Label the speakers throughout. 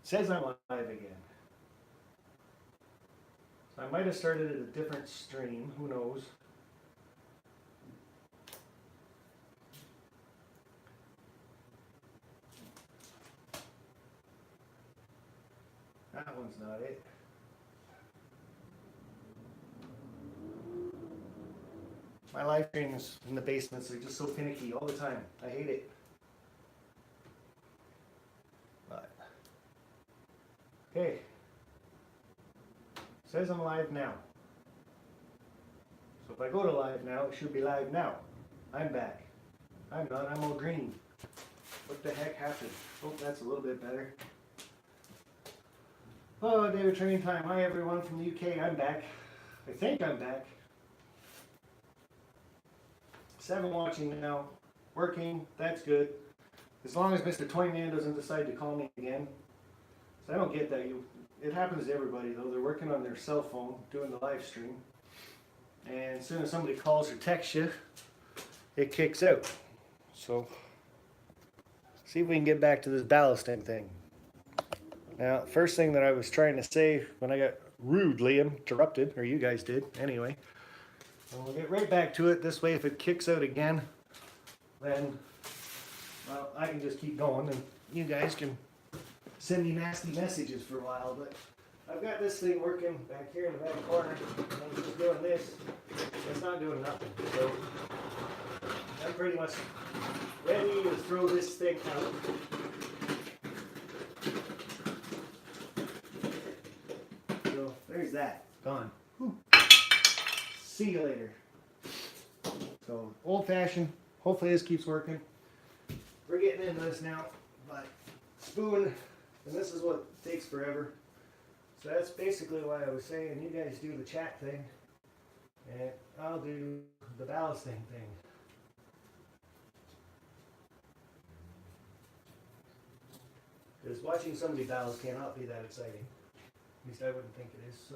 Speaker 1: Says I'm live again. So I might have started at a different stream, who knows. That one's not it. My live streams in the basements are just so finicky all the time. I hate it. But, okay. Says I'm live now. So if I go to live now, it should be live now. I'm back. I'm not, I'm all green. What the heck happened? Oh, that's a little bit better. Oh, David Training Time. Hi everyone from the UK. I'm back. I think I'm back. 7 watching now. Working. That's good. As long as Mr. Toyman doesn't decide to call me again. So I don't get that. It happens to everybody though. They're working on their cell phone doing the live stream. And as soon as somebody calls or texts you, it kicks out. So, see if we can get back to this ballasting thing. Now, first thing that I was trying to say when I got rudely interrupted, or you guys did, anyway. And we'll get right back to it. This way, if it kicks out again, then, well, I can just keep going and you guys can send me nasty messages for a while. But I've got this thing working back here in the back corner. And I'm just doing this. It's not doing nothing. So I'm pretty much ready to throw this thing out. So there's that. Gone. Whew. See you later. So old fashioned. Hopefully this keeps working. We're getting into this now. But spoon, and this is what takes forever. So that's basically why I was saying you guys do the chat thing. And I'll do the ballasting thing. Because watching somebody ballast cannot be that exciting. At least I wouldn't think it is. So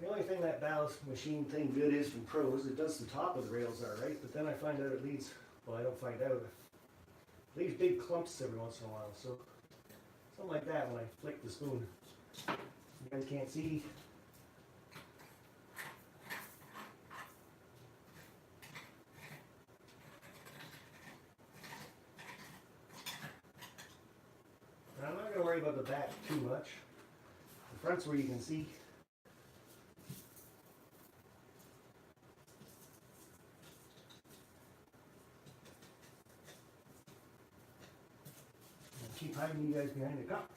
Speaker 1: the only thing that ballast machine thing good is from pros, it does the top of the rails all right, but then I find out it leaves, well I don't find out, it leaves big clumps every once in a while. So something like that when I flick the spoon. You guys can't see. And I'm not going to worry about the back too much. The front's where you can see. And keep hiding you guys behind the cup.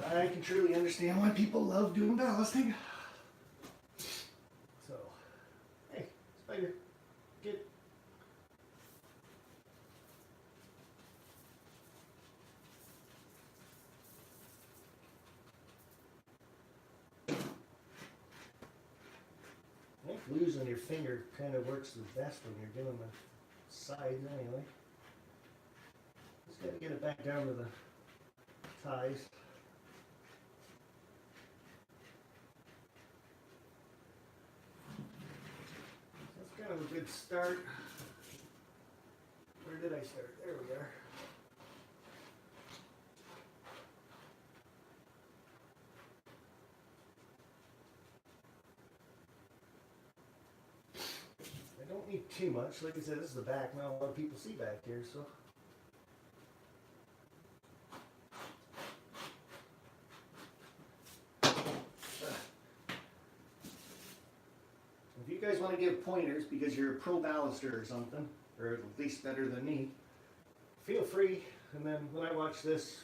Speaker 1: I can truly understand why people love doing ballasting. So, hey, spider, get. I think losing your finger kind of works the best when you're doing the sides anyway. Just got to get it back down to the ties. Kind of a good start. Where did I start? There we are. I don't need too much. Like I said, this is the back. Not a lot of people see back here, so. If you guys want to give pointers because you're a pro ballaster or something, or at least better than me, feel free. And then when I watch this,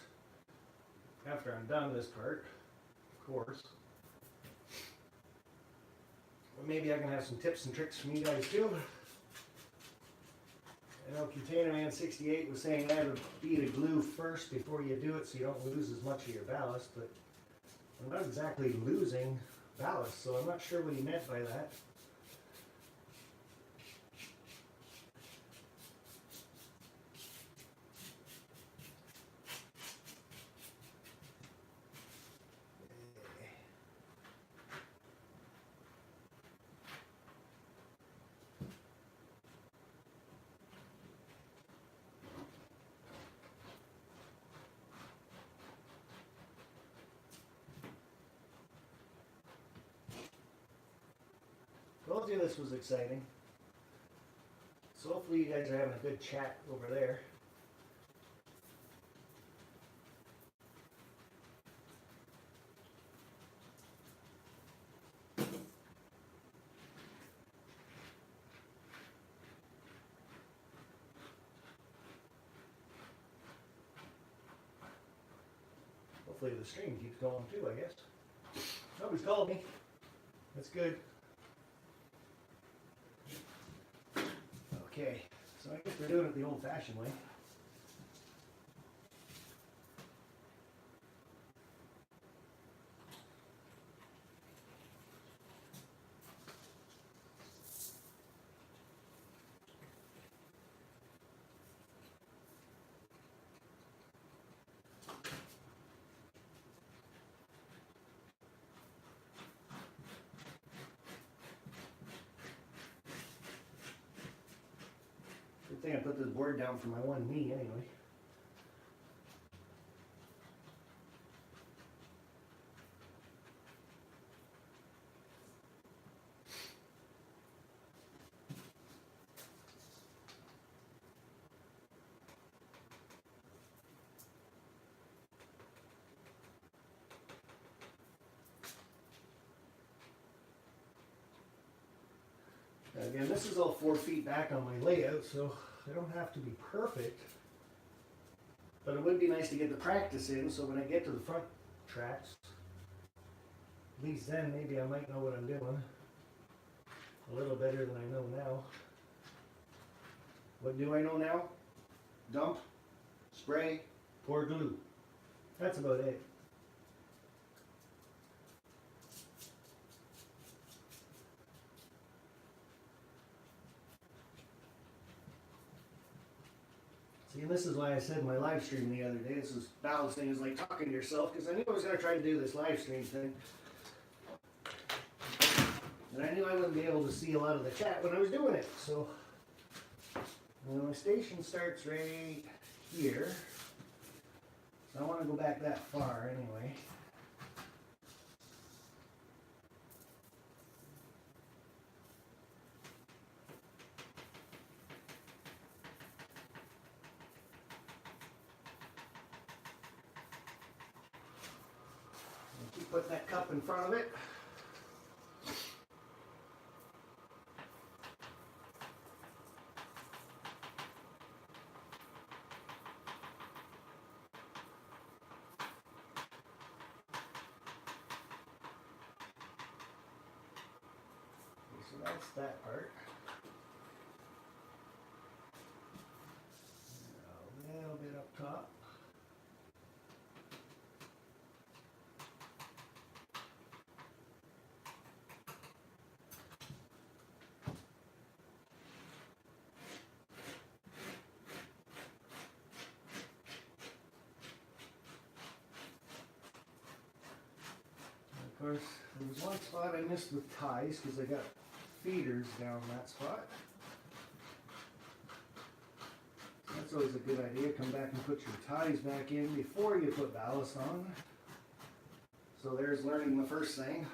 Speaker 1: after I'm done this part, of course, or maybe I can have some tips and tricks from you guys too. I know Container Man 68 was saying add a bead of glue first before you do it so you don't lose as much of your ballast, but I'm not exactly losing ballast, so I'm not sure what he meant by that. told you this was exciting. So hopefully you guys are having a good chat over there. Hopefully the stream keeps going too, I guess. Nobody's called me. That's good. Okay, so I guess we're doing it the old-fashioned way. Good thing I put this board down for my one knee anyway. Again, this is all 4 feet back on my layout, so I don't have to be perfect. But it would be nice to get the practice in, so when I get to the front tracks, at least then maybe I might know what I'm doing a little better than I know now. What do I know now? Dump, spray, pour glue. That's about it. See, and this is why I said in my live stream the other day, this is ballasting is like talking to yourself, because I knew I was going to try to do this live stream thing. And I knew I wouldn't be able to see a lot of the chat when I was doing it. So, my station starts right here. So I want to go back that far anyway. Keep putting that cup in front of it. So that's that part. A little bit up top. Of course, there was one spot I missed with ties because I got feeders down that spot. That's always a good idea. Come back and put your ties back in before you put ballast on. So there's learning the first thing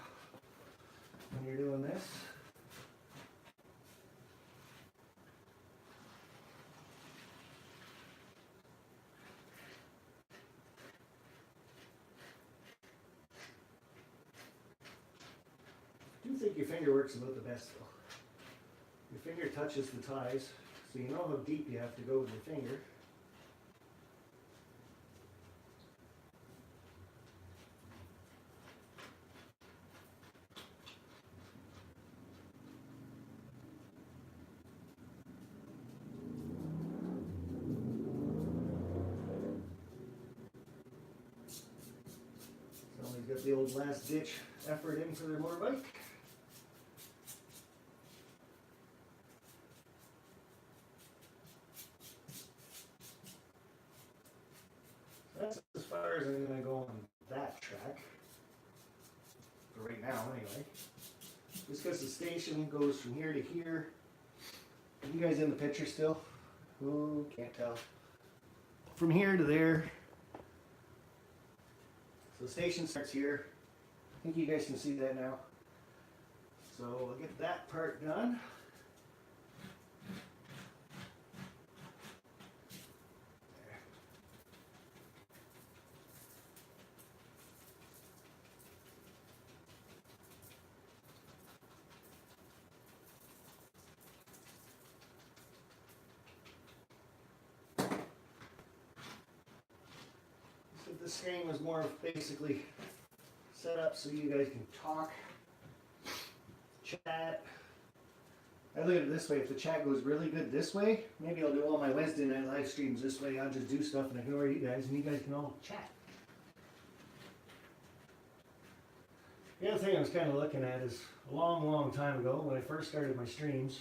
Speaker 1: when you're doing this. I do think your finger works about the best though. Your finger touches the ties, so you know how deep you have to go with your finger. Somebody's got the old last ditch effort in for their motorbike. That's as far as I'm going to go on that track, for right now anyway. Just because the station goes from here to here. Are you guys in the picture still? Ooh, can't tell. From here to there. So the station starts here. I think you guys can see that now. So I'll get that part done. So this screen was more of basically set up so you guys can talk, chat. I look at it this way, if the chat goes really good this way, maybe I'll do all my Wednesday night live streams this way. I'll just do stuff and ignore you guys, and you guys can all chat. The other thing I was kind of looking at is a long time ago when I first started my streams,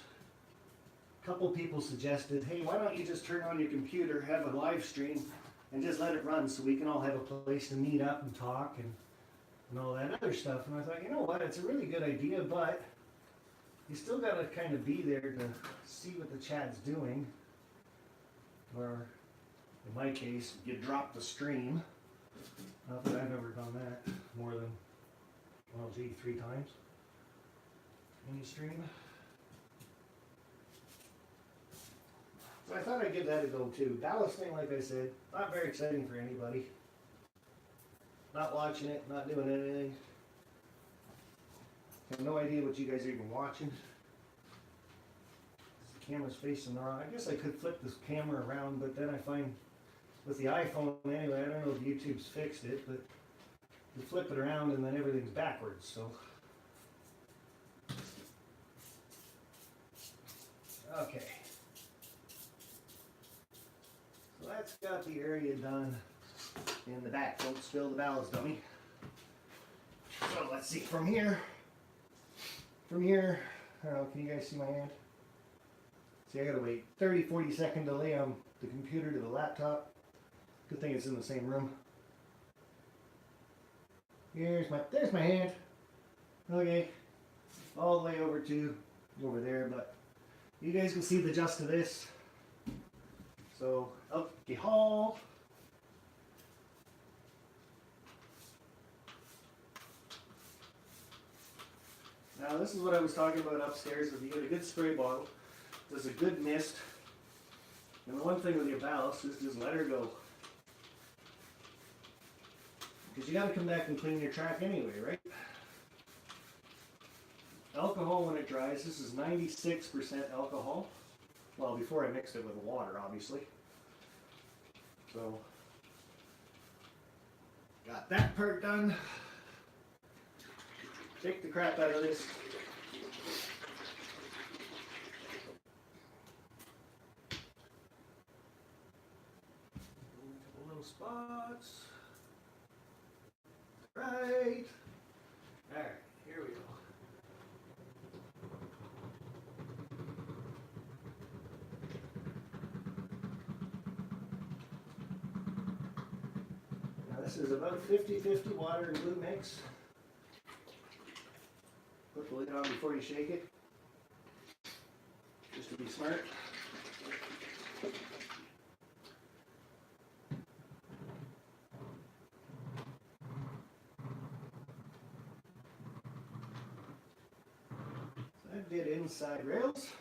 Speaker 1: a couple people suggested, hey, why don't you just turn on your computer, have a live stream, and just let it run so we can all have a place to meet up and talk and all that other stuff. And I thought, you know what, it's a really good idea, but you still got to kind of be there to see what the chat's doing. Or, in my case, you drop the stream. Not that I've ever done that more than, well, gee, 3 times. Any stream. So I thought I'd give that a go too. Ballasting, like I said, not very exciting for anybody. Not watching it, not doing anything. I have no idea what you guys are even watching. The camera's facing the wrong. I guess I could flip this camera around, but then I find with the iPhone anyway, I don't know if YouTube's fixed it, but you flip it around and then everything's backwards, so. Okay. So that's got the area done in the back. Don't spill the ballast dummy. So let's see from here. From here, I don't know, can you guys see my hand? See, I gotta wait 30-40 second delay on the computer to the laptop. Good thing it's in the same room. There's my hand. Okay, all the way over over there, but you guys can see the gist of this. So up the hall. Now this is what I was talking about upstairs. If you get a good spray bottle, does a good mist. And the one thing with your ballast is just let her go. Because you got to come back and clean your track anyway, right? Alcohol when it dries, this is 96% alcohol. Well, before I mixed it with water, obviously. So, got that part done. Take the crap out of this. A couple little spots. Right. Alright, here we go. Now this is about 50-50 water and glue mix. Put the lid on before you shake it, just to be smart. So I did inside rails.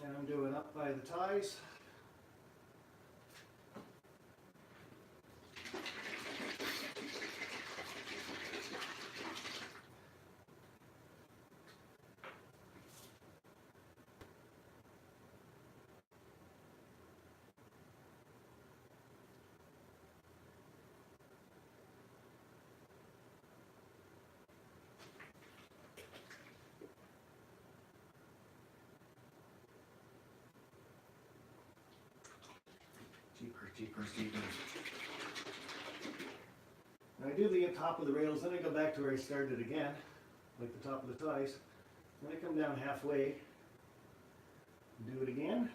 Speaker 1: And I'm doing up by the ties. Cheapers. Now I do the top of the rails, then I go back to where I started again, like the top of the ties. Then I come down halfway, do it again.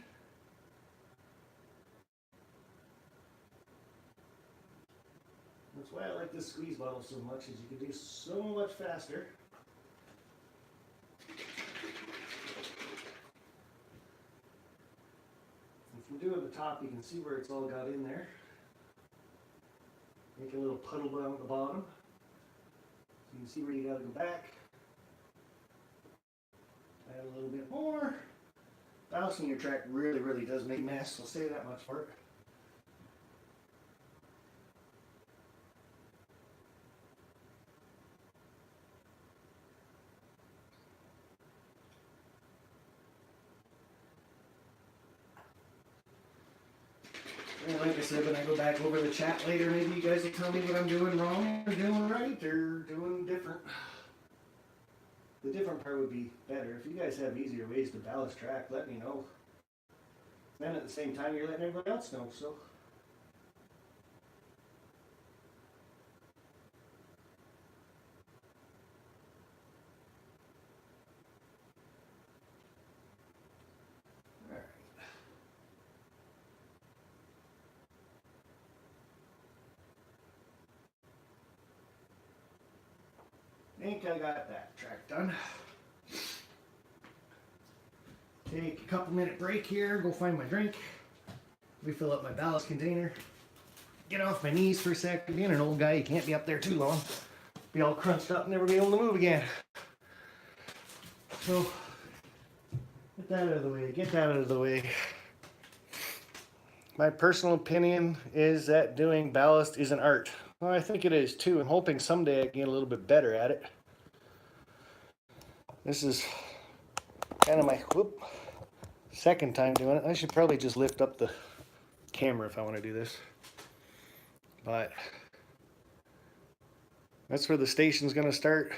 Speaker 1: That's why I like this squeeze bottle so much, is you can do so much faster. If you do at the top, you can see where it's all got in there. Make a little puddle down at the bottom. So you can see where you gotta go back. Add a little bit more. Ballasting your track really, really does make a mess. I'll say that much for it. And like I said, when I go back over the chat later, maybe you guys will tell me what I'm doing wrong or doing right or doing different. The different part would be better. If you guys have easier ways to ballast track, let me know. Then at the same time, you're letting everybody else know, so. Alright. I think I got that track done. Take a couple minute break here, go find my drink, refill up my ballast container, get off my knees for a sec. Being an old guy, you can't be up there too long. Be all crunched up and never be able to move again. So, get that out of the way, get that out of the way. My personal opinion is that doing ballast is an art. Well, I think it is too. I'm hoping someday I can get a little bit better at it. This is kind of my second time doing it. I should probably just lift up the camera if I want to do this. But that's where the station's going to start.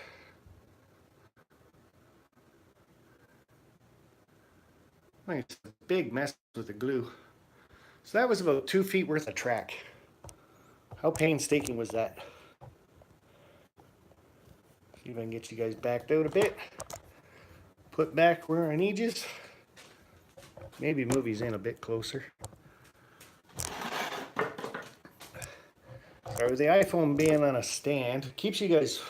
Speaker 1: I think it's a big mess with the glue. So that was about 2 feet worth of track. How painstaking was that? See if I can get you guys backed out a bit. Put back where I need you. Maybe move these in a bit closer. Sorry, with the iPhone being on a stand, keeps you guys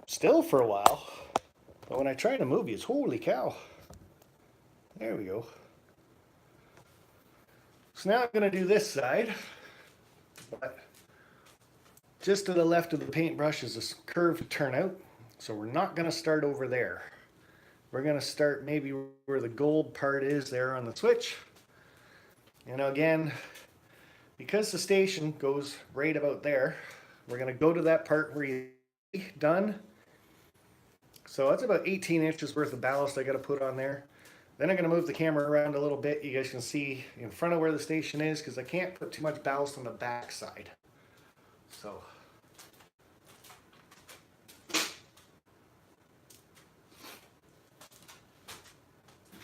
Speaker 1: still for a while. But when I try to move you, it's holy cow. There we go. So now I'm going to do this side. But just to the left of the paintbrush is this curved turnout. So we're not going to start over there. We're going to start maybe where the gold part is there on the switch. And again, because the station goes right about there, we're going to go to that part where you're done. So that's about 18 inches worth of ballast I got to put on there. Then I'm going to move the camera around a little bit. You guys can see in front of where the station is because I can't put too much ballast on the back side. So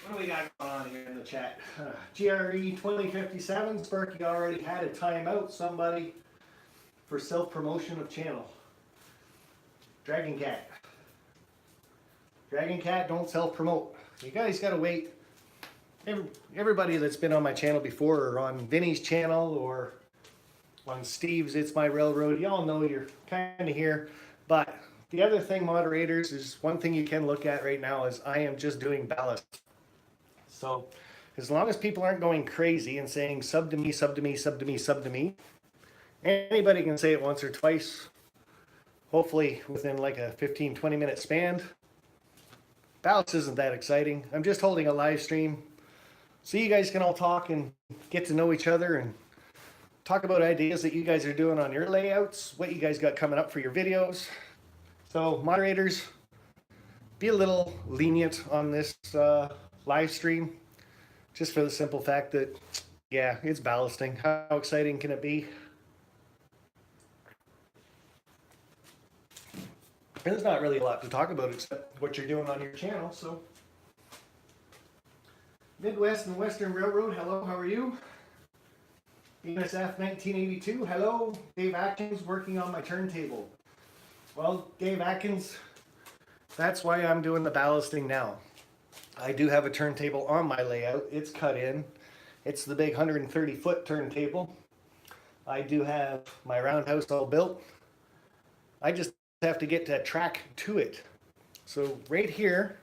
Speaker 1: what do we got going on here in the chat? GRE 2057, Sparky already had a timeout. Somebody for self-promotion of channel. Dragon Cat. Dragon Cat, don't self-promote. You guys gotta wait. Everybody that's been on my channel before or on Vinny's channel or on Steve's It's My Railroad, y'all know you're kind of here. But the other thing, moderators, is one thing you can look at right now is I am just doing ballast. So as long as people aren't going crazy and saying sub to me, sub to me, sub to me, sub to me, anybody can say it once or twice, hopefully within like a 15-20 minute span. Ballast isn't that exciting. I'm just holding a live stream so you guys can all talk and get to know each other and talk about ideas that you guys are doing on your layouts, what you guys got coming up for your videos. So moderators, be a little lenient on this live stream, just for the simple fact that, yeah, it's ballasting. How exciting can it be? And there's not really a lot to talk about except what you're doing on your channel, so. Midwest and Western Railroad, hello, how are you? BNSF 1982, hello. Dave Atkins working on my turntable. Well, Dave Atkins, that's why I'm doing the ballasting now. I do have a turntable on my layout. It's cut in. It's the big 130-foot turntable. I do have my roundhouse all built. I just have to get that track to it. So right here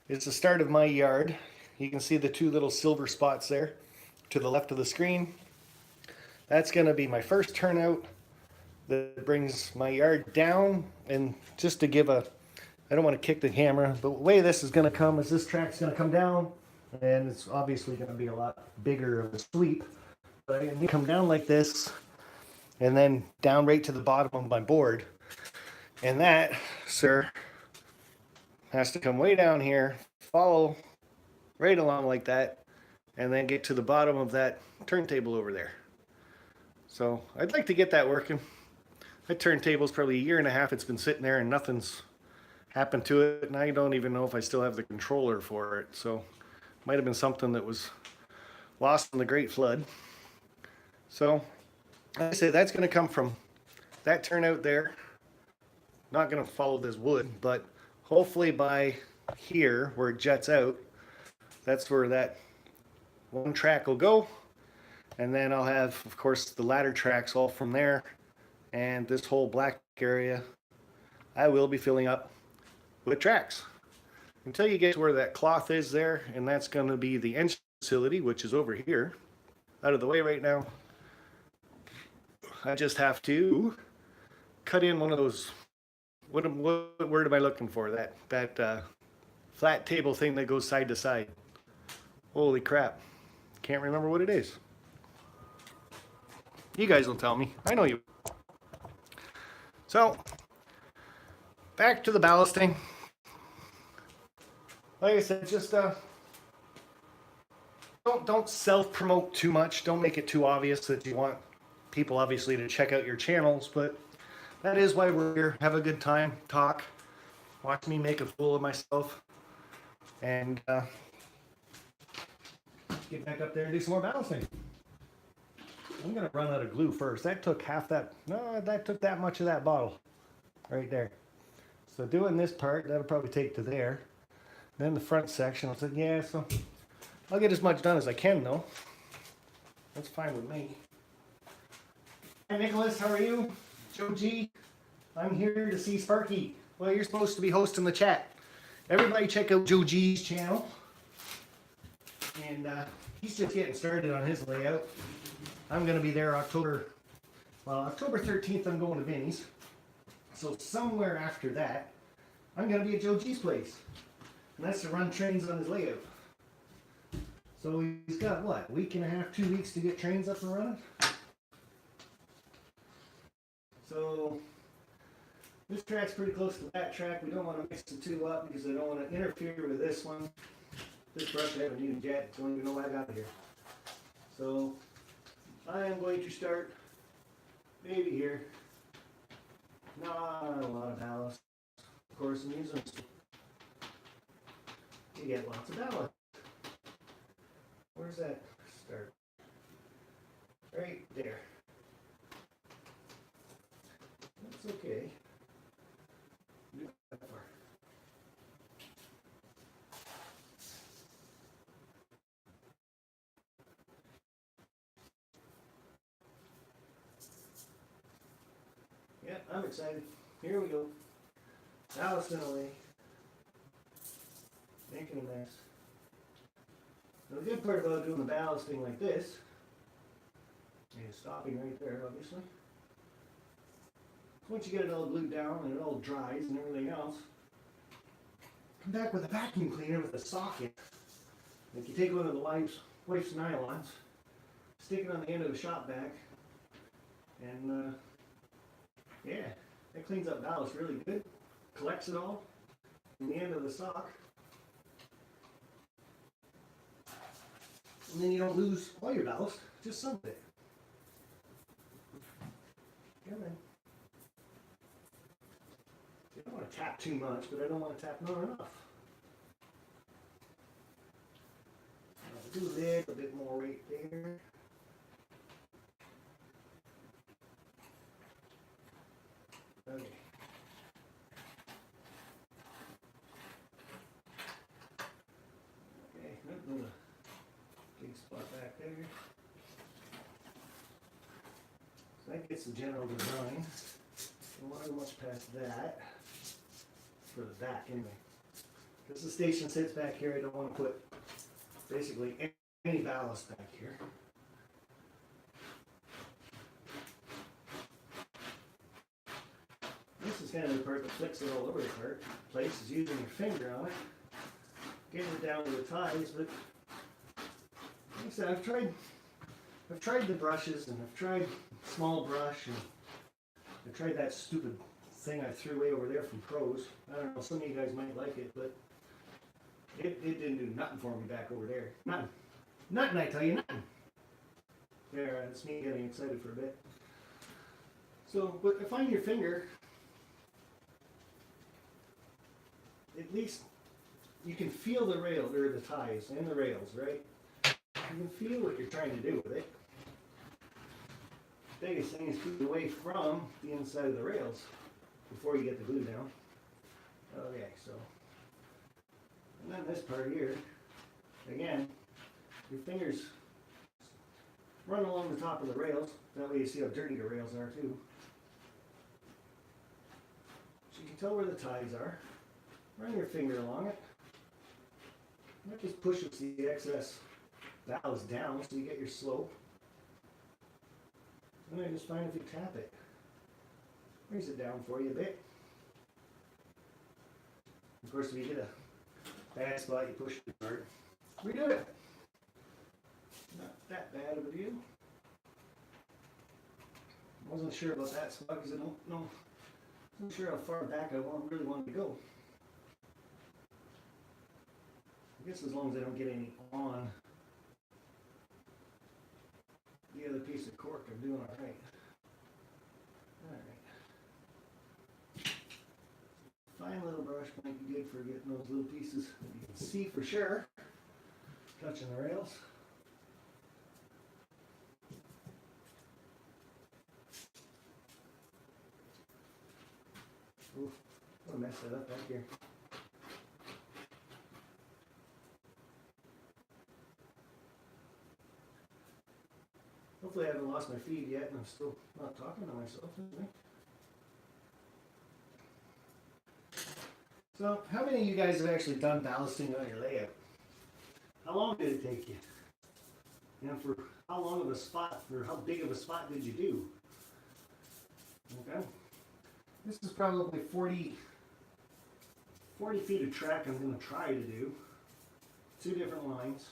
Speaker 1: is the start of my yard. You can see the two little silver spots there to the left of the screen. That's going to be my first turnout that brings my yard down. And just to give a, I don't want to kick the camera, but the way this is going to come is this track's going to come down, and it's obviously going to be a lot bigger of a sweep. But I'm going to come down like this, and then down right to the bottom of my board. And that, sir, has to come way down here, follow right along like that, and then get to the bottom of that turntable over there. So I'd like to get that working. That turntable's probably a year and a half it's been sitting there and nothing's happened to it, and I don't even know if I still have the controller for it. So it might have been something that was lost in the Great Flood. So like I say, that's going to come from that turnout there. Not going to follow this wood, but hopefully by here where it jets out, that's where that one track will go. And then I'll have, of course, the ladder tracks all from there. And this whole black area, I will be filling up with tracks until you get to where that cloth is there. And that's going to be the engine facility, which is over here, out of the way right now. I just have to cut in one of those, what word am I looking for? That flat table thing that goes side to side. Holy crap. Can't remember what it is. You guys will tell me. I know you. So, back to the ballasting. Like I said, just don't self-promote too much. Don't make it too obvious that you want people obviously to check out your channels, but that is why we're here. Have a good time, talk, watch me make a fool of myself, and get back up there and do some more ballasting. I'm gonna run out of glue first. That took half that, no, that took that much of that bottle right there. So doing this part, that'll probably take to there. Then the front section, I'll say, yeah, so I'll get as much done as I can though. That's fine with me. Hi Nicholas, how are you? Joe G, I'm here to see Sparky. Well, you're supposed to be hosting the chat. Everybody check out Joe G's channel. And he's just getting started on his layout. I'm going to be there October 13th I'm going to Vinny's. So somewhere after that, I'm going to be at Joe G's place. And that's to run trains on his layout. So he's got what, a week and a half, 2 weeks to get trains up and running? So this track's pretty close to that track. We don't want to mix the two up because I don't want to interfere with this one. This brush I haven't used yet. Don't even know why I got it here. So I am going to start maybe here. Not a lot of ballast. Of course, I'm using to get lots of ballast. Where's that start? Right there. That's okay. That far. Yeah, I'm excited. Here we go. Ballasting away. Making a mess. Now, the good part about doing the ballasting like this is stopping right there, obviously. Once you get it all glued down and it all dries and everything else, come back with a vacuum cleaner with a socket. Like you take one of the wife's nylons, stick it on the end of the shop vac, and yeah, that cleans up ballast really good. Collects it all in the end of the sock. And then you don't lose all your ballast, just some of it. Come in. I don't want to tap too much, but I don't want to tap not enough. I'll do a little bit more right there. Okay. Okay, another big spot back there. So that gets the general design. Don't want to go much past that. For the back anyway. Because the station sits back here, I don't want to put basically any ballast back here. kind of the part that flicks it all over the place, is using your finger on it, getting it down to the ties. But like I said, I've tried the brushes, and I've tried small brush, and I've tried that stupid thing I threw way over there from Pros. I don't know, some of you guys might like it, but it didn't do nothing for me back over there. Nothing. Nothing, I tell you, nothing. There, that's me getting excited for a bit. So, but I find your finger, at least you can feel the rail, or the ties and the rails, right? You can feel what you're trying to do with it. The biggest thing is keep it away from the inside of the rails before you get the glue down. Okay, so, and then this part here, again, your fingers run along the top of the rails. That way you see how dirty the rails are too. So you can tell where the ties are. Run your finger along it. That just pushes the excess ballast down so you get your slope. And then just find if you tap it. Brings it down for you a bit. Of course, if you get a bad spot, you push it hard. Redo it. Not that bad of a deal. I wasn't sure about that spot because I don't know. I'm not sure how far back I really wanted to go. I guess as long as I don't get any on the other piece of cork, I'm doing all right. All right. Fine little brush might be good for getting those little pieces that you can see for sure. Touching the rails. Oof, I'm gonna mess that up back here. Hopefully I haven't lost my feed yet and I'm still not talking to myself, isn't it? So, how many of you guys have actually done ballasting on your layout? How long did it take you? And for how long of a spot, or how big of a spot did you do? Okay. This is probably 40 feet of track I'm going to try to do. 2 different lines.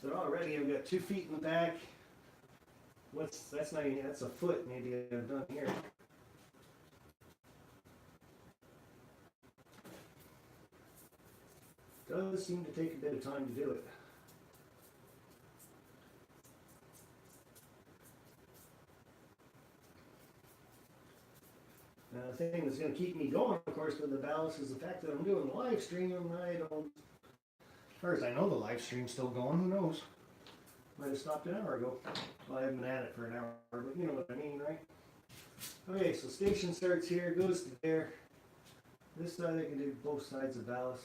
Speaker 1: So already I've got 2 feet in the back. That's not even, that's a foot maybe I've done here. Does seem to take a bit of time to do it. Now the thing that's going to keep me going, of course, with the ballast is the fact that I'm doing the live stream, and I don't, as far as I know, the live stream's still going. Who knows? Might have stopped an hour ago. Well, I haven't been at it for an hour, but you know what I mean, right? Okay, so station starts here, goes to there. This side I can do both sides of ballast.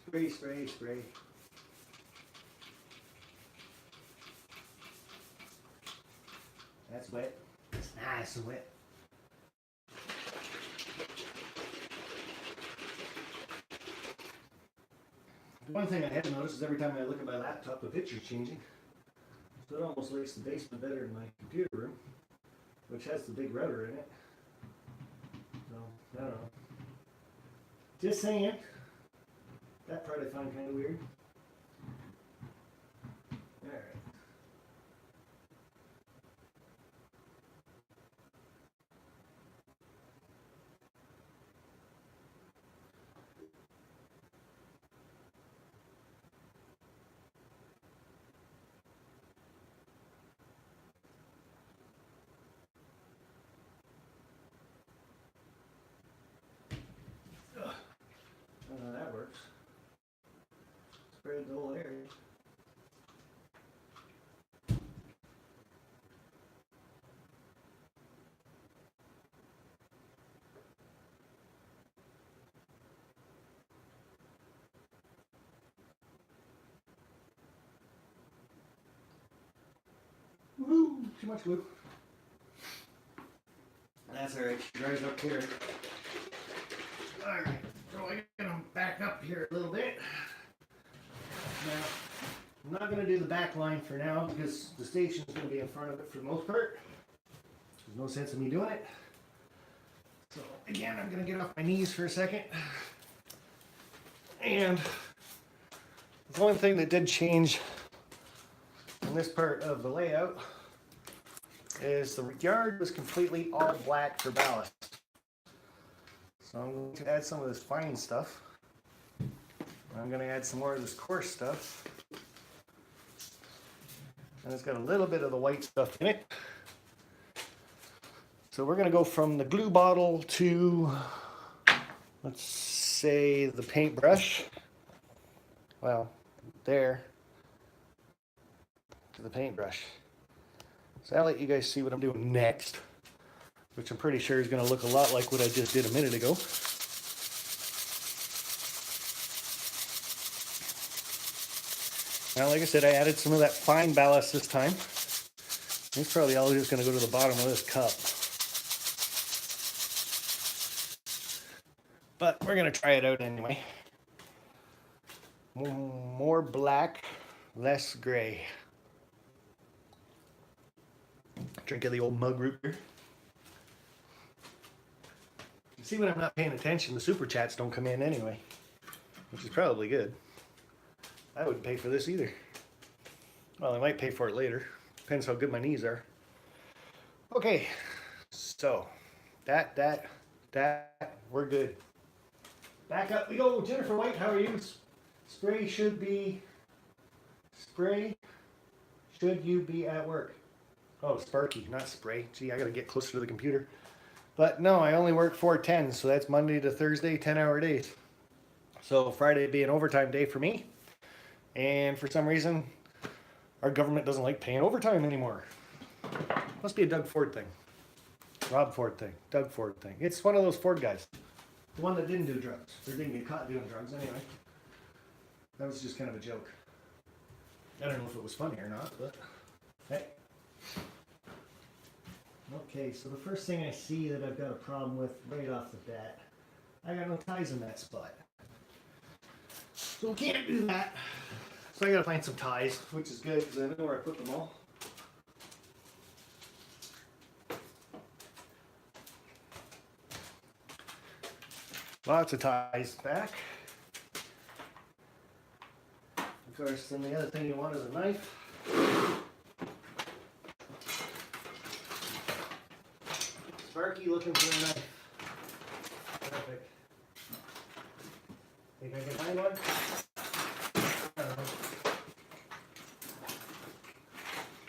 Speaker 1: Spray, spray, spray. That's wet. It's nice and wet. One thing I have noticed is every time I look at my laptop, the picture's changing. So it almost likes the basement better than my computer room, which has the big router in it. So, I don't know. Just saying. That part I find kind of weird. Alright. That works. Spread the whole area. Woohoo! Too much glue. That's alright, she dries up here. Alright, so I'm gonna back up here a little bit. Now, I'm not going to do the back line for now because the station's going to be in front of it for the most part. There's no sense in me doing it. So again, I'm going to get off my knees for a second. And the one thing that did change in this part of the layout is the yard was completely all black for ballast. So I'm going to add some of this fine stuff. I'm going to add some more of this coarse stuff. And it's got a little bit of the white stuff in it. So we're going to go from the glue bottle to, let's say, the paintbrush. Well, there to the paintbrush. So I'll let you guys see what I'm doing next, which I'm pretty sure is going to look a lot like what I just did a minute ago. Now, like I said, I added some of that fine ballast this time. It's probably all just going to go to the bottom of this cup. But we're going to try it out anyway. More black, less gray. Drink of the old mug root beer. You see, when I'm not paying attention, the super chats don't come in anyway, which is probably good. I wouldn't pay for this either. Well, I might pay for it later. Depends how good my knees are. Okay, so that, we're good. Back up we go. Jennifer White, how are you? Spray should you be at work? Oh, Sparky, not spray. Gee, I gotta get closer to the computer. But no, I only work 4/10, so that's Monday to Thursday, 10-hour days. So Friday would be an overtime day for me. And for some reason, our government doesn't like paying overtime anymore. Must be a Doug Ford thing. Rob Ford thing. Doug Ford thing. It's one of those Ford guys. The one that didn't do drugs. Or didn't get caught doing drugs anyway. That was just kind of a joke. I don't know if it was funny or not, but hey. Okay, so the first thing I see that I've got a problem with right off the bat, I got no ties in that spot. So we can't do that. So I gotta find some ties, which is good because I know where I put them all. Lots of ties back. Of course, then the other thing you want is a knife. Sparky looking for a knife. Perfect. Think I can find one? I don't know.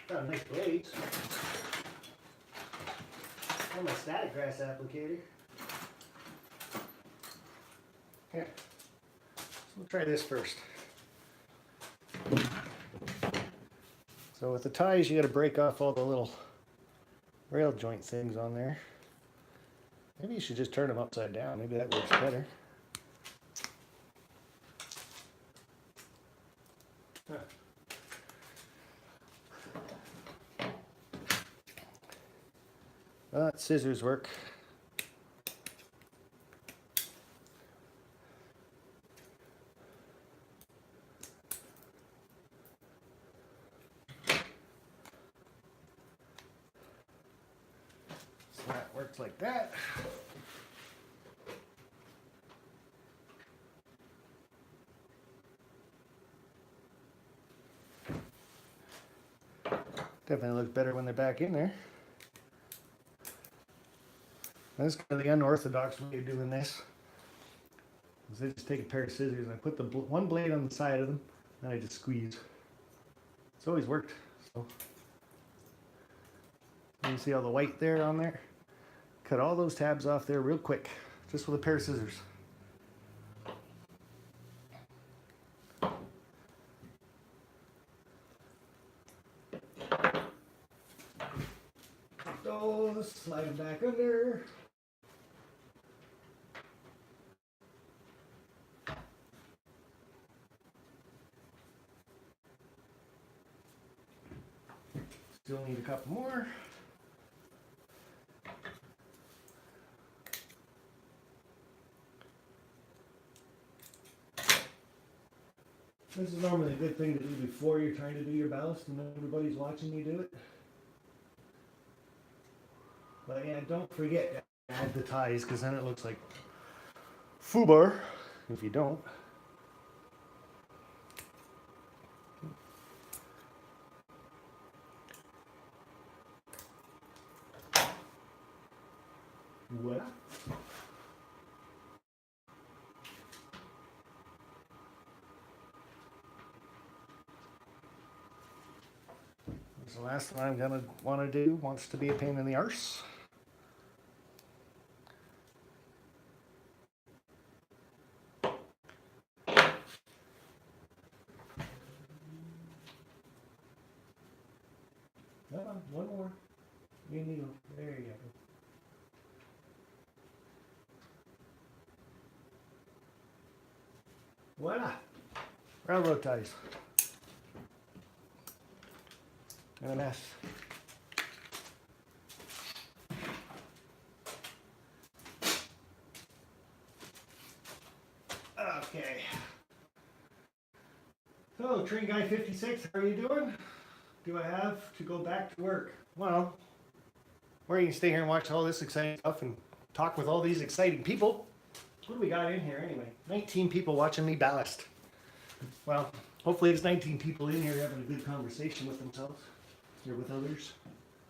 Speaker 1: Got a nice blade. Oh, my static grass applicator. Here. So we'll try this first. So with the ties, you got to break off all the little rail joint things on there. Maybe you should just turn them upside down. Maybe that works better. Huh. Well, scissors work. So that works like that. Definitely looks better when they're back in there. That's kind of the unorthodox way of doing this. Is I just take a pair of scissors and I put the one blade on the side of them, and I just squeeze. It's always worked. So you see all the white there on there? Cut all those tabs off there real quick, just with a pair of scissors. Those, slide them back under. Still need a couple more. This is normally a good thing to do before you're trying to do your ballast and everybody's watching you do it. But yeah, don't forget to add the ties, because then it looks like FUBAR if you don't. Voila. That's the last one I'm gonna want to do. Wants to be a pain in the arse. One more. You need. There you go. Voila! Railroad ties. And a mess. Okay. So, Train Guy 56, how are you doing? Do I have to go back to work? Well, or you can stay here and watch all this exciting stuff and talk with all these exciting people. What do we got in here anyway? 19 people watching me ballast. Well, hopefully there's 19 people in here having a good conversation with themselves or with others.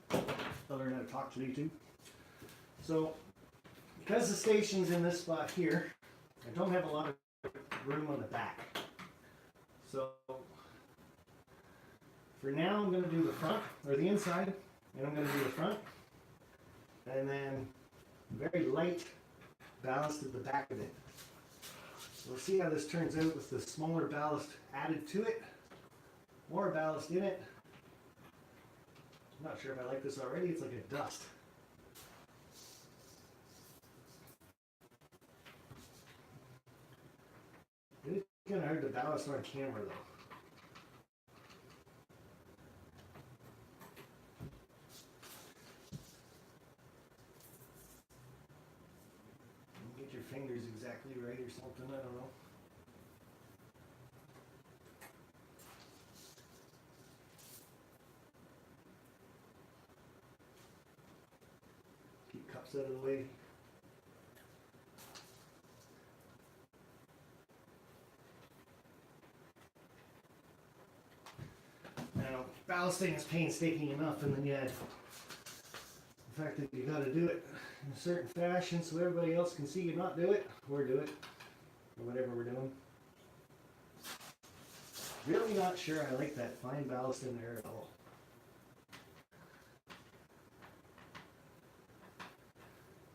Speaker 1: They'll learn how to talk to me too. So, because the station's in this spot here, I don't have a lot of room on the back. So, for now I'm going to do the front, or the inside, and I'm going to do the front. And then very light ballast at the back of it. So we'll see how this turns out with the smaller ballast added to it. More ballast in it. I'm not sure if I like this already. It's like a dust. It's kind of hard to ballast on camera though. Get your fingers exactly right or something, I don't know. Keep cups out of the way. Now, ballasting is painstaking enough, and then you add the fact that you got to do it in a certain fashion so everybody else can see you not do it, or do it, or whatever we're doing. Really not sure I like that fine ballast in there at all.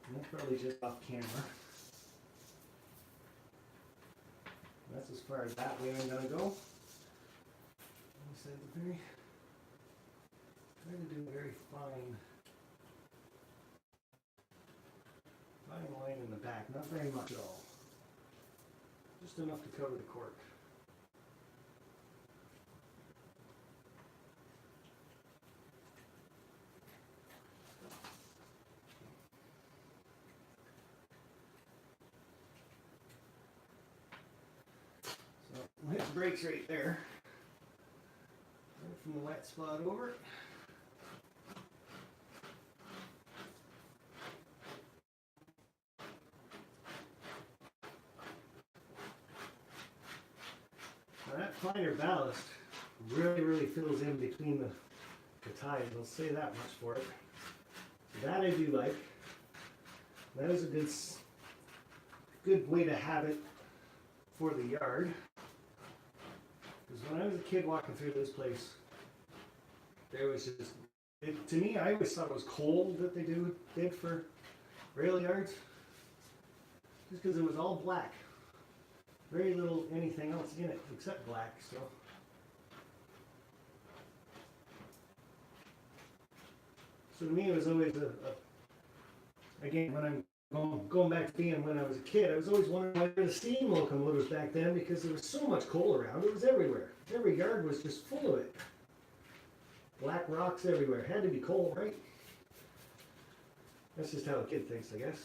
Speaker 1: And that's probably just off camera. That's as far as that way I'm gonna go. Try to do a very fine line in the back, not very much at all. Just enough to cover the cork. So we'll hit the brakes right there. Right from the wet spot over. Now that finer ballast really fills in between the ties. I'll say that much for it. That I do like. That is a good way to have it for the yard. Because when I was a kid walking through this place, there was just, to me, I always thought it was coal that they did for rail yards. Just because it was all black. Very little anything else in it except black, so. So to me it was always again, when I'm going back to being when I was a kid, I was always wondering why there were steam locomotives back then, because there was so much coal around. It was everywhere. Every yard was just full of it. Black rocks everywhere. Had to be coal, right? That's just how a kid thinks, I guess.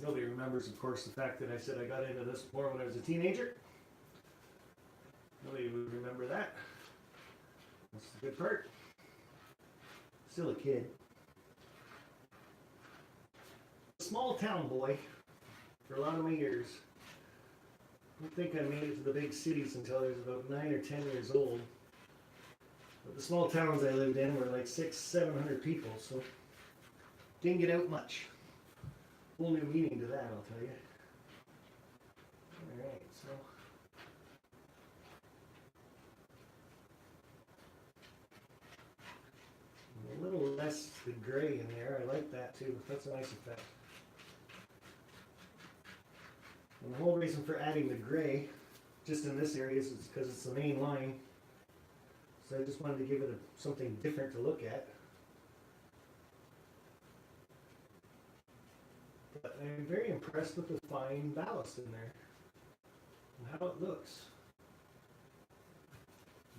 Speaker 1: Nobody remembers, of course, the fact that I said I got into this more when I was a teenager. Nobody would remember that. That's the good part. Still a kid. Small town boy for a lot of my years. I don't think I made it to the big cities until I was about 9 or 10 years old. But the small towns I lived in were like 600-700 people, so didn't get out much. Whole new meaning to that, I'll tell you. Alright, so a little less the gray in there. I like that too. That's a nice effect. And the whole reason for adding the gray just in this area is because it's the main line. So I just wanted to give it something different to look at. But I'm very impressed with the fine ballast in there and how it looks.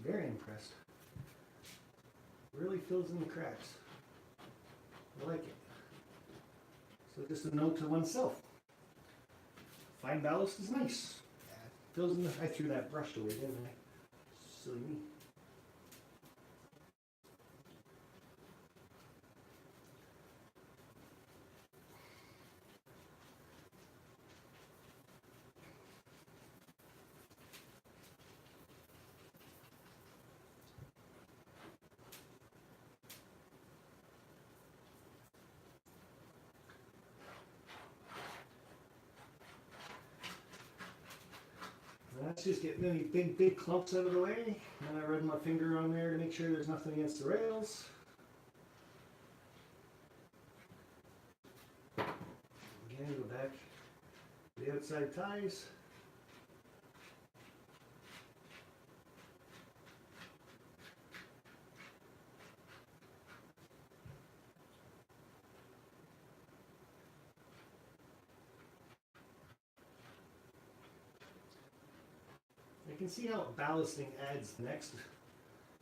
Speaker 1: Very impressed. Really fills in the cracks. I like it. So just a note to oneself. Fine ballast is nice. Fills in the, I threw that brush away, didn't I? Silly me. That's just getting any big clumps out of the way. And I run my finger on there to make sure there's nothing against the rails. Again, go back to the outside ties. You can see how ballasting adds the next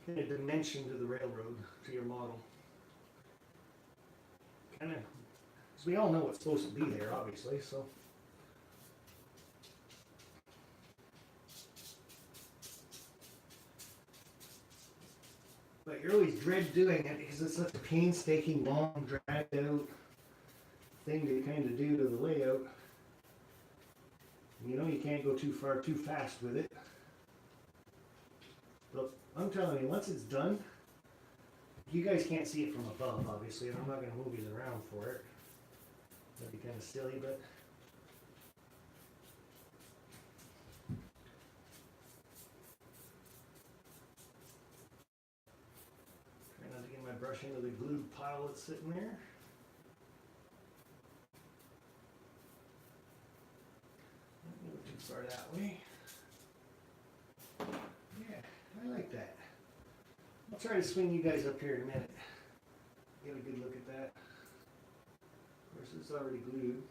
Speaker 1: kind of dimension to the railroad, to your model. Kind of, because we all know what's supposed to be there, obviously, so. But you always dread doing it because it's such a painstaking, long, dragged out thing to kind of do to the layout. You know you can't go too far, too fast with it. But I'm telling you, once it's done, you guys can't see it from above, obviously, and I'm not going to move you around for it. That'd be kind of silly, but try not to get my brush into the glued pile that's sitting there. Not go too far that way. I like that. I'll try to swing you guys up here in a minute. Get a good look at that. Of course, it's already glued.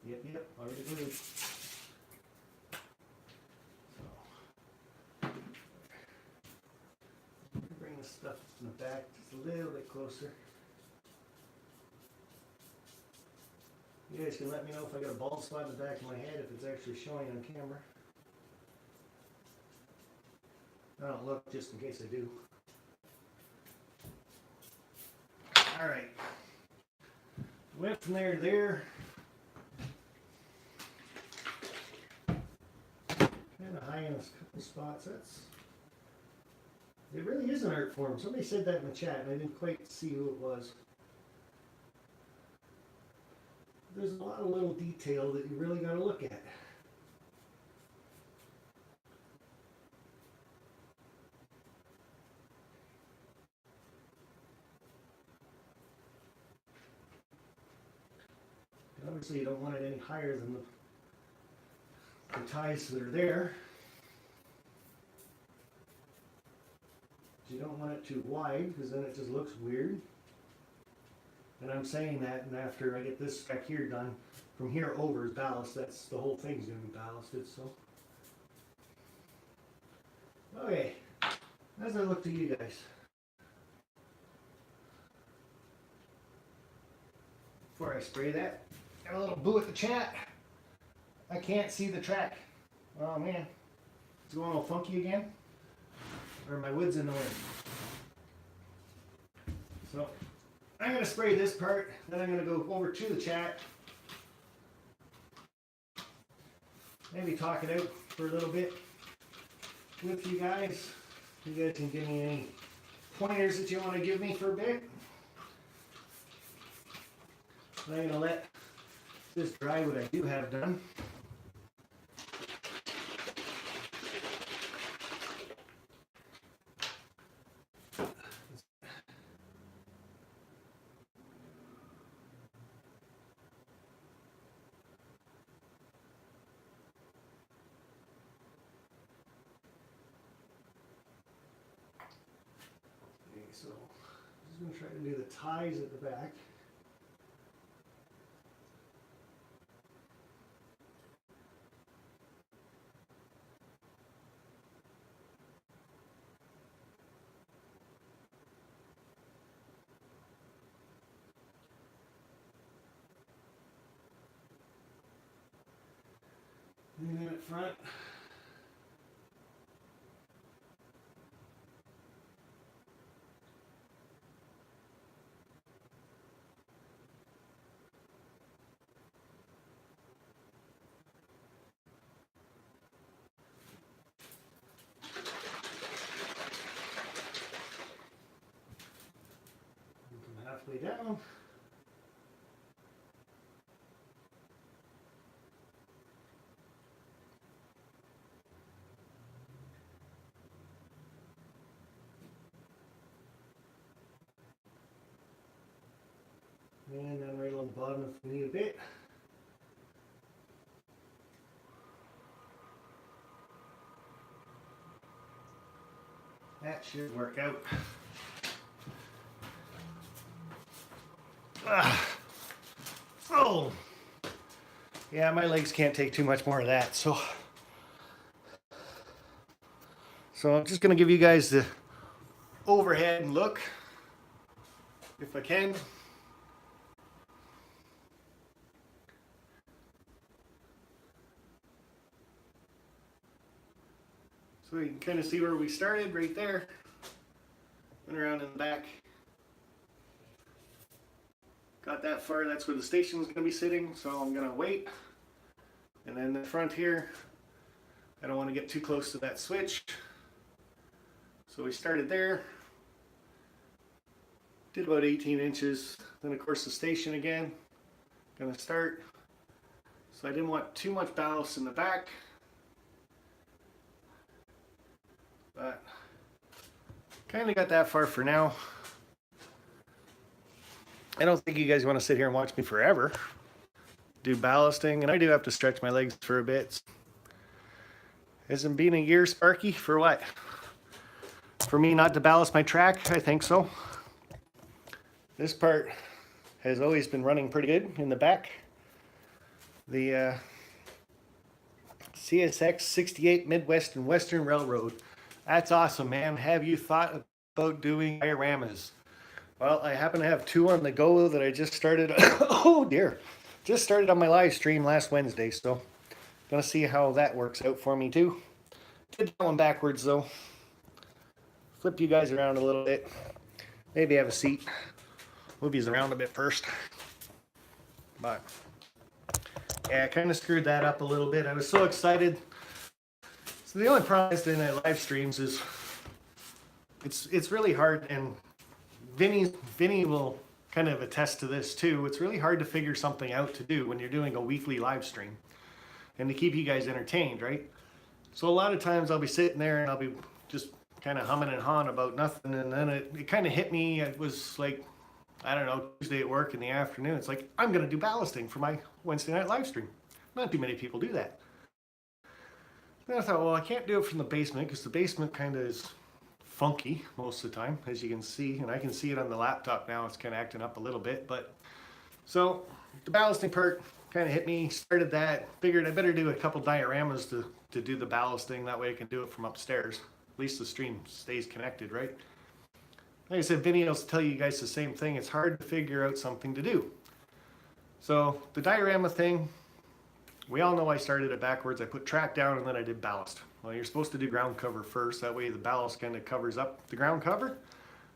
Speaker 1: Yep, already glued. So, bring this stuff in the back just a little bit closer. You guys can let me know if I got a bald spot in the back of my head, if it's actually showing on camera. I don't look just in case I do. Alright. Went from there to there. Kind of high in a couple spots. It really is an art form. Somebody said that in the chat and I didn't quite see who it was. There's a lot of little detail that you really got to look at. Obviously you don't want it any higher than the ties that are there. You don't want it too wide because then it just looks weird. And I'm saying that, and after I get this back here done, from here over is ballast. That's the whole thing's going to be ballasted. So, okay, as I look to you guys, before I spray that, got a little boo at the chat. I can't see the track. Oh man, it's going all funky again. Or my wood's in the way. So I'm going to spray this part, then I'm going to go over to the chat. Maybe talk it out for a little bit with you guys. You guys can give me any pointers that you want to give me for a bit. I'm going to let this dry what I do have done. Okay, so I'm just going to try to do the ties at the back. And then at front. Come halfway down. And then right along the bottom if we need a bit. That should work out. Oh! Yeah, my legs can't take too much more of that, so I'm just going to give you guys the overhead look, if I can. So you can kind of see where we started right there. Went around in the back. Got that far, that's where the station is going to be sitting, so I'm going to wait. And then the front here, I don't want to get too close to that switch. So we started there. Did about 18 inches. Then of course the station again. Going to start. So I didn't want too much ballast in the back. But kind of got that far for now. I don't think you guys want to sit here and watch me forever do ballasting, and I do have to stretch my legs for a bit. Hasn't been a year, Sparky, for what? For me not to ballast my track? I think so. This part has always been running pretty good in the back. The CSX 68 Midwest and Western Railroad. That's awesome, man. Have you thought about doing dioramas? Well, I happen to have two on the go that I just started. Oh dear. Just started on my live stream last Wednesday, so gonna see how that works out for me too. Did that one backwards though. Flip you guys around a little bit. Maybe have a seat. Move you around a bit first. But yeah, I kind of screwed that up a little bit. I was so excited. So the only problem is in my live streams is it's really hard, and Vinny will kind of attest to this too. It's really hard to figure something out to do when you're doing a weekly live stream and to keep you guys entertained, right? So a lot of times I'll be sitting there and I'll be just kind of humming and hawing about nothing, and then it kind of hit me. It was like, I don't know, Tuesday at work in the afternoon. It's like, I'm going to do ballasting for my Wednesday night live stream. Not too many people do that. Then I thought, well, I can't do it from the basement because the basement kind of is funky most of the time, as you can see, and I can see it on the laptop now. It's kind of acting up a little bit, but so the ballasting part kind of hit me. Started that, figured I better do a couple dioramas to do the ballasting. That way I can do it from upstairs. At least the stream stays connected, right? Like I said, Vinny will tell you guys the same thing. It's hard to figure out something to do. So the diorama thing, we all know I started it backwards. I put track down and then I did ballast. Well, you're supposed to do ground cover first. That way the ballast kind of covers up the ground cover.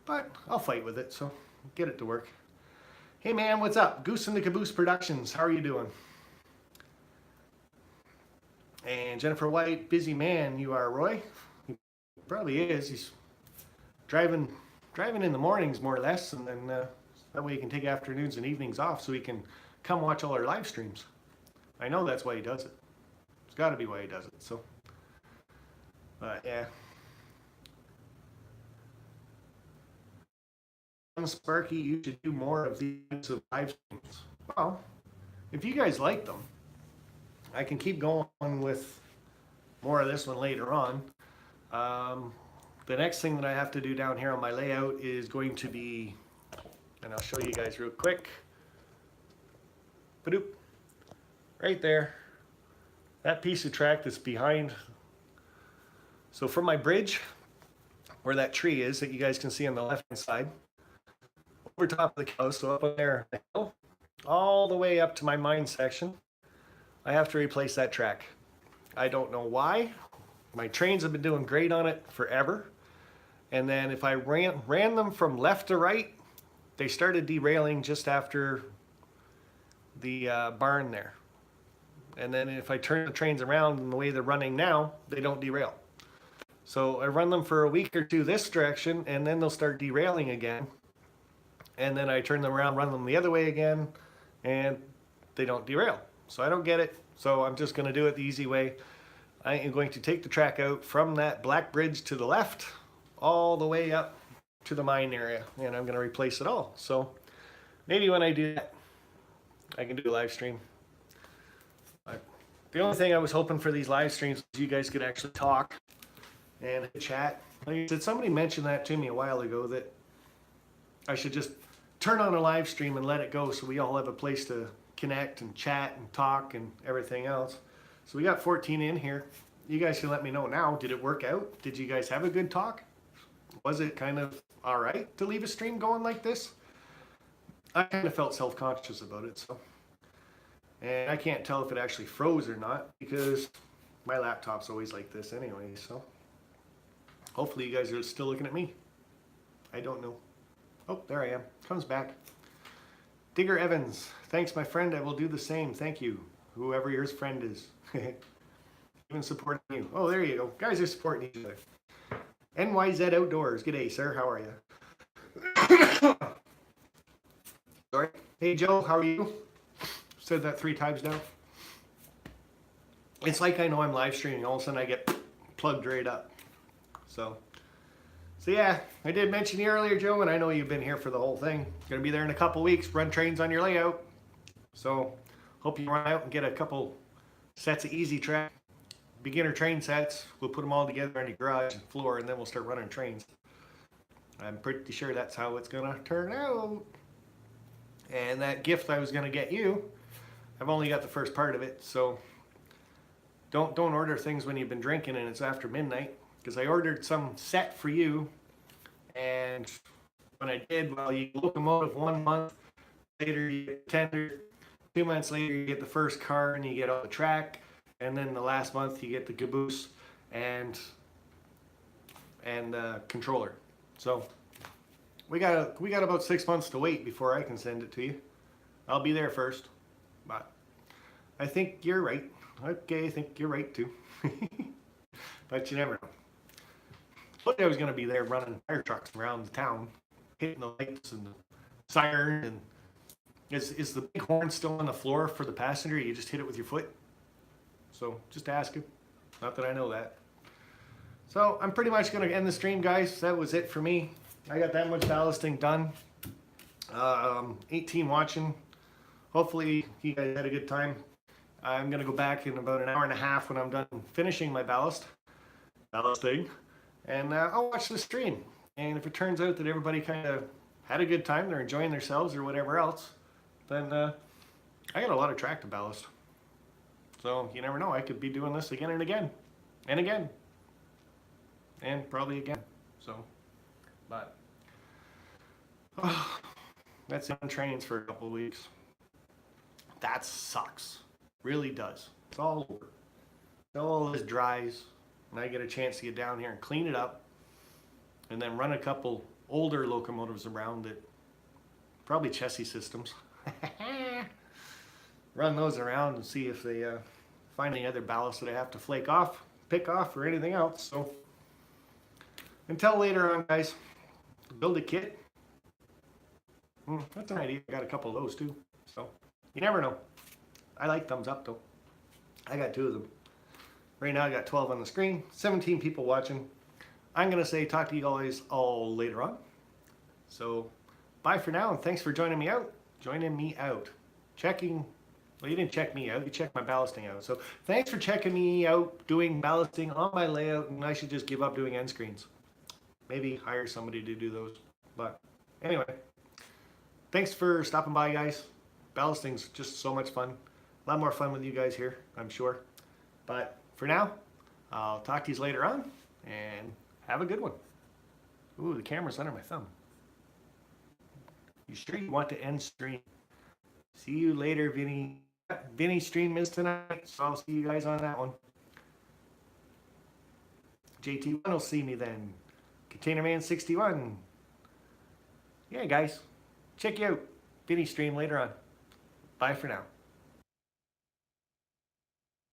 Speaker 1: But I'll fight with it, so get it to work. Hey man, what's up? Goose in the Caboose Productions. How are you doing? And Jennifer White, busy man you are, Roy. He probably is. He's driving in the mornings more or less, and then that way he can take afternoons and evenings off so he can come watch all our live streams. I know that's why he does it. It's got to be why he does it. So, yeah. Sparky, you should do more of these types of live streams. Well, if you guys like them, I can keep going with more of this one later on. The next thing that I have to do down here on my layout is going to be, and I'll show you guys real quick. Ba-doop. Right there. That piece of track that's behind. So from my bridge, where that tree is that you guys can see on the left-hand side, over top of the house, so up on there, all the way up to my mine section, I have to replace that track. I don't know why. My trains have been doing great on it forever. And then if I ran them from left to right, they started derailing just after the barn there. And then if I turn the trains around in the way they're running now, they don't derail. So I run them for a week or two this direction, and then they'll start derailing again. And then I turn them around, run them the other way again, and they don't derail. So I don't get it. So I'm just going to do it the easy way. I am going to take the track out from that black bridge to the left, all the way up to the mine area, and I'm going to replace it all. So maybe when I do that, I can do a live stream. The only thing I was hoping for these live streams is you guys could actually talk and chat. Like, did somebody mention that to me a while ago, that I should just turn on a live stream and let it go so we all have a place to connect and chat and talk and everything else. So we got 14 in here. You guys can let me know now. Did it work out? Did you guys have a good talk? Was it kind of all right to leave a stream going like this? I kind of felt self-conscious about it, so. And I can't tell if it actually froze or not because my laptop's always like this anyway, so. Hopefully you guys are still looking at me. I don't know. Oh, there I am. Comes back. Digger Evans. Thanks, my friend. I will do the same. Thank you. Whoever your friend is. Even supporting you. Oh, there you go. Guys are supporting each other. NYZ Outdoors. G'day, sir. How are you? Sorry. Hey, Joe. How are you? Said that 3 times now. It's like I know I'm live streaming. All of a sudden I get plugged right up. So yeah, I did mention you earlier, Joe, and I know you've been here for the whole thing. Gonna be there in a couple weeks. Run trains on your layout. So hope you run out and get a couple sets of easy track beginner train sets. We'll put them all together in your garage and floor, and then we'll start running trains. I'm pretty sure that's how it's gonna turn out. And that gift I was gonna get you, I've only got the first part of it, so don't order things when you've been drinking and it's after midnight, because I ordered some set for you, and when I did, well, you get locomotive 1 month, later you get tender, 2 months later you get the first car and you get all the track, and then the last month you get the caboose and the controller. So we got about 6 months to wait before I can send it to you. I'll be there first, but I think you're right. Okay, I think you're right too. But you never know. Look, I was going to be there running fire trucks around the town, hitting the lights and the siren. And is the big horn still on the floor for the passenger? You just hit it with your foot? So just ask him. Not that I know that. So I'm pretty much going to end the stream, guys. That was it for me. I got that much ballasting done. 18 watching. Hopefully you guys had a good time. I'm going to go back in about an hour and a half when I'm done finishing my ballasting. And I'll watch the stream. And if it turns out that everybody kind of had a good time, they're enjoying themselves or whatever else, then I got a lot of track to ballast. So you never know, I could be doing this again and again. And again. And probably again. So, but that's on trains for a couple of weeks. that sucks. Really does. It's all over. All this dries, and I get a chance to get down here and clean it up, and then run a couple older locomotives around that, probably chassis systems. Run those around and see if they find any other ballast that I have to pick off, or anything else. So until later on, guys, build a kit. That's an idea. I got a couple of those too. So you never know. I like thumbs up though. I got 2 of them. Right now I got 12 on the screen, 17 people watching. I'm going to say talk to you guys all later on. So bye for now, and thanks for joining me out. Checking, well, you didn't check me out, you checked my ballasting out. So thanks for checking me out doing ballasting on my layout, and I should just give up doing end screens. Maybe hire somebody to do those. But anyway, thanks for stopping by, guys. Ballasting's just so much fun. A lot more fun with you guys here, I'm sure. But for now, I'll talk to you later on, and have a good one. Ooh, the camera's under my thumb. You sure you want to end stream? See you later, Vinny. Vinny's stream is tonight, so I'll see you guys on that one. JT1 will see me then. ContainerMan61. Yeah, guys. Check you out. Vinny's stream later on. Bye for now.